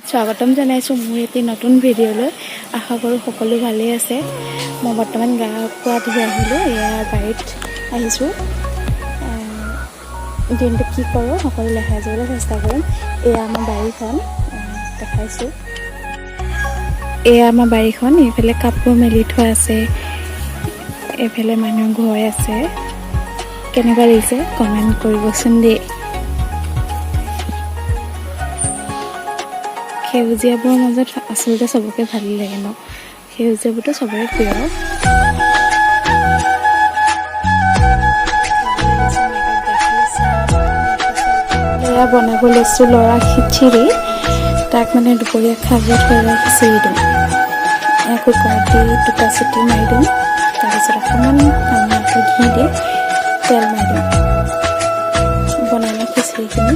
স্বাগতম জনাইছোঁ মোৰ এটি নতুন ভিডিঅ'লৈ। আশা কৰোঁ সকলো ভালেই আছে। মই বৰ্তমান গা পা ধুই আহিলোঁ, এয়া বাৰীত আহিছোঁ। দিনটো কি কৰোঁ সকলো দেখাই যাবলৈ চেষ্টা কৰিম। এয়া আমাৰ বাৰীখন দেখাইছোঁ। এয়া আমাৰ বাৰীখন, এইফালে কাপোৰ মেলি থোৱা আছে, এইফালে মানুহৰ ঘৰ আছে। কেনেকুৱা লাগিছে কমেণ্ট কৰিবচোন দেই। সেউজীয়াবোৰৰ মাজত আচলতে চবকে ভাল লাগে ন, সেউজীয়াবোৰতো চবৰে প্ৰিয়। এয়া বনাব লৈছোঁ ল'ৰা খিচিৰি। তাক মানে দুপৰীয়া খাব থৈ খিচিৰি দিওঁ। কুকাৰত দি 2টা চিটি মাৰি দিওঁ, তাৰপিছত অকণমান ঘি দি তেল মাৰি দিওঁ। বনাই লওঁ খিচিৰিখিনি।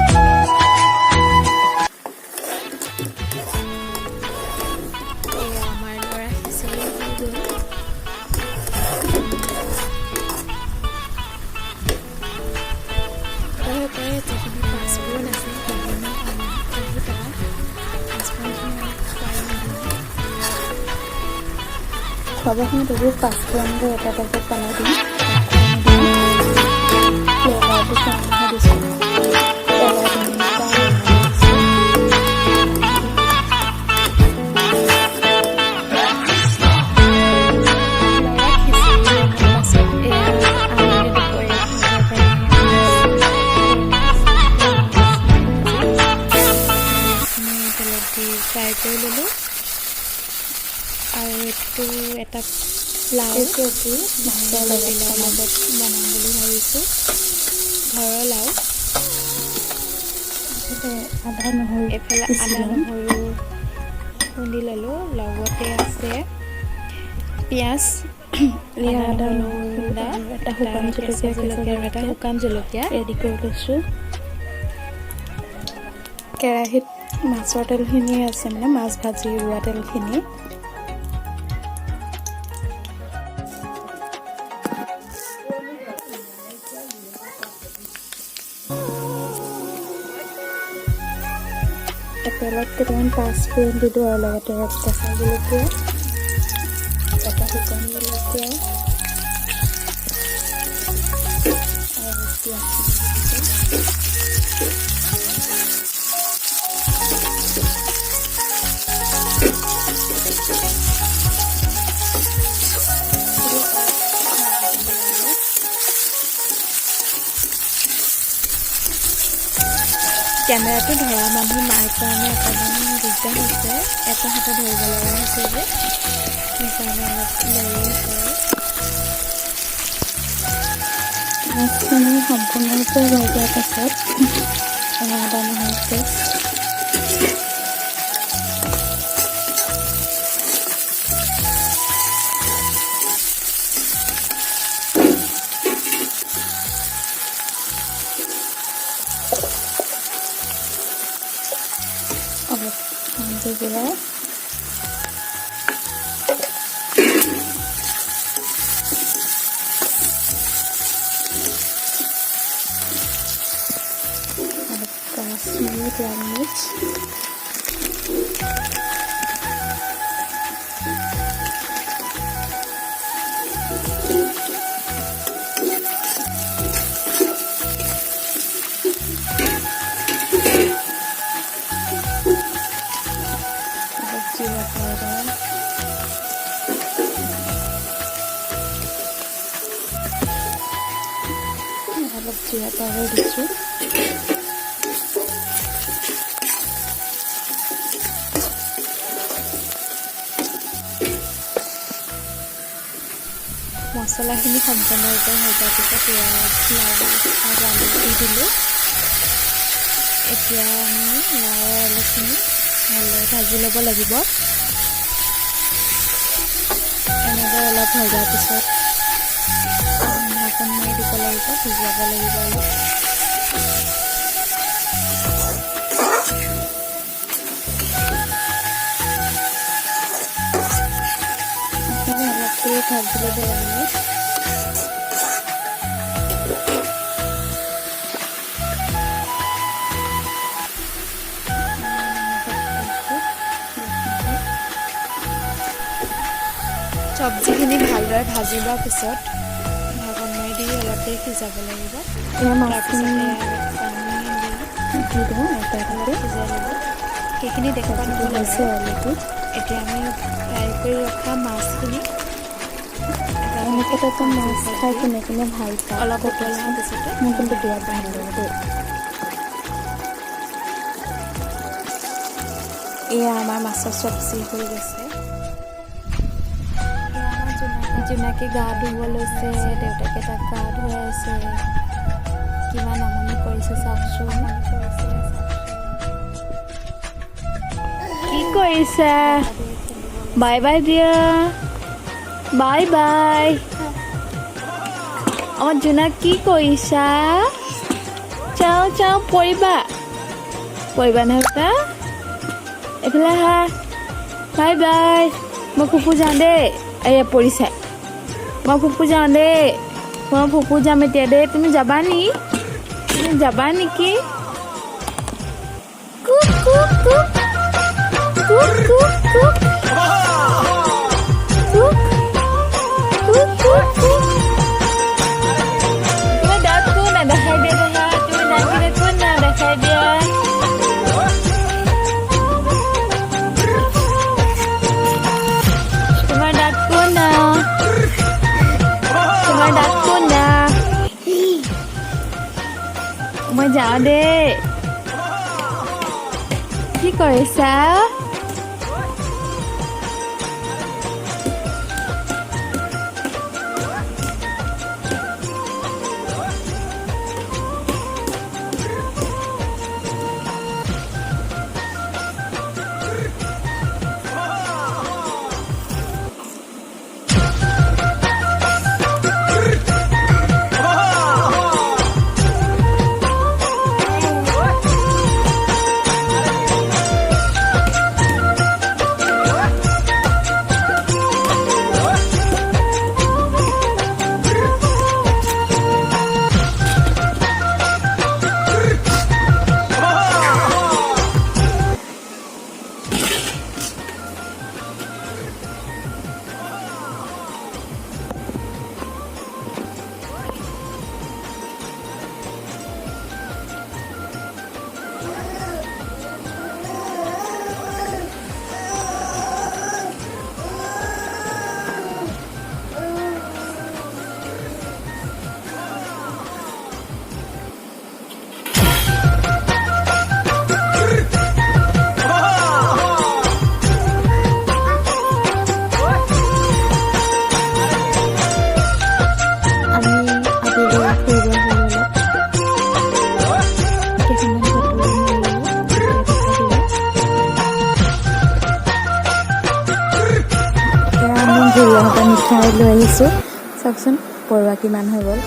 খোৱাবোৰখিনি বহুত পাঁচফোৰণকৈ এটা টাইপত পেলাই দিম। ফ্লেভাৰটো কমহে দিছোঁ। ফ্ৰাই কৰি ল'লোঁ। আৰু এইটো এটা লাও মাছৰ লগত বনাম বুলি ভাবিছোঁ। ঘৰৰ লাও। আদা নহৰু, এইফালে আদা নহৰু খুন্দি ল'লোঁ। লগতে আছে পিঁয়াজ, আদা নহৰু খুন্দা, এটা শুকান জলকীয়া, এটা শুকান জলকীয়া ৰেডি কৰি লৈছোঁ। কেৰাহীত মাছৰ তেলখিনি আছে, মানে মাছ ভাজি ৰোৱা তেলখিনি। তেলত কেইটামান পাঁচফোৰণ দি দিওঁ, আৰু লগতে কেঁচা জলকীয়া, এটা শুকান জলকীয়া আৰু পিঁয়াজ। কেমেৰাটো ধৰা মানুহ নাই কাৰণে অকণমান দিগদাৰ হৈছে, এটা হাতে ধৰিব লগা হৈছে যে, সেইকাৰণে অলপ লৰি আছে। মাছখিনি সম্পূৰ্ণৰূপে ভজাৰ পাছত আদা নহৰু পেষ্ট, অলপ জিৰা, অলপ কাশ্মীৰী লাল মিৰ্চ, জিৰা পাউডাৰ, অলপ জিৰা পাউডাৰ দিছোঁ। মছলাখিনি সম্পূৰ্ণৰূপে ভজাৰ পিছত লাও আৰু আলু দি দিলোঁ। এতিয়া আমি লাও আলুখিনি ভালদৰে ভাজি ল'ব লাগিব। এনেদৰে অলপ ভজাৰ পিছত ঢাকোন মাৰি দিব লাগিব, সিজাব লাগিব অলপ। অলপ কৰি ভাজি ল'ব লাগিব। ভালদৰে ভাজি লোৱাৰ পিছত ঢাকন মাৰি দি অলপ দেৰি সিজাব লাগিব। তাৰপিছত দি দিওঁ এটা সিজাই ল'ব। সেইখিনি দেখুৱাব নহ'লে এতিয়া আমি ফ্ৰাই কৰি ৰখা মাছখিনি এনেকৈ মাছ খাই কিনে ভাল পাওঁ। অলপ উতল হোৱাৰ পিছতে মোৰ কিন্তু বিৰাট ভাল লাগে দেই। এয়া আমাৰ মাছৰ চব্জি হৈ গৈছে। জোনাকী গা ধুব লৈছে, দেউতাকে তাক গা ধুৱাই আছে। কিমান আমনি কৰিছে চাওকচোন। কি কৰিছে? বাই বাই দিয়া, বাই বাই। আমাৰ জোনাক কি কৰিছা? চাওঁ চাওঁ পৰিবা নহয় তা এইফালে আহা। Bye bye. মই ফুপু যাওঁ দেই। এয়া পৰিছে। মই ফুপু যাওঁ দেই। মই ফুপু যাম এতিয়া দেই। তুমি যাবা নি? তুমি যাবা নেকি? Cook cook cook cook cook cook cook cook cook cook. তুমি দাঁতটো নেদেখাই দিয়া দেখা। তুমি দাঁতকেইটা কোন নেদেখাই দিয়া। তোমাৰ দাঁত কোন না? তোমাৰ দাঁত কোন না? মই যাওঁ দেই। কি কৰিছা? মিঠাই লৈ আহিছোঁ। চাওকচোন পৰুৱা কিমান হৈ গ'ল।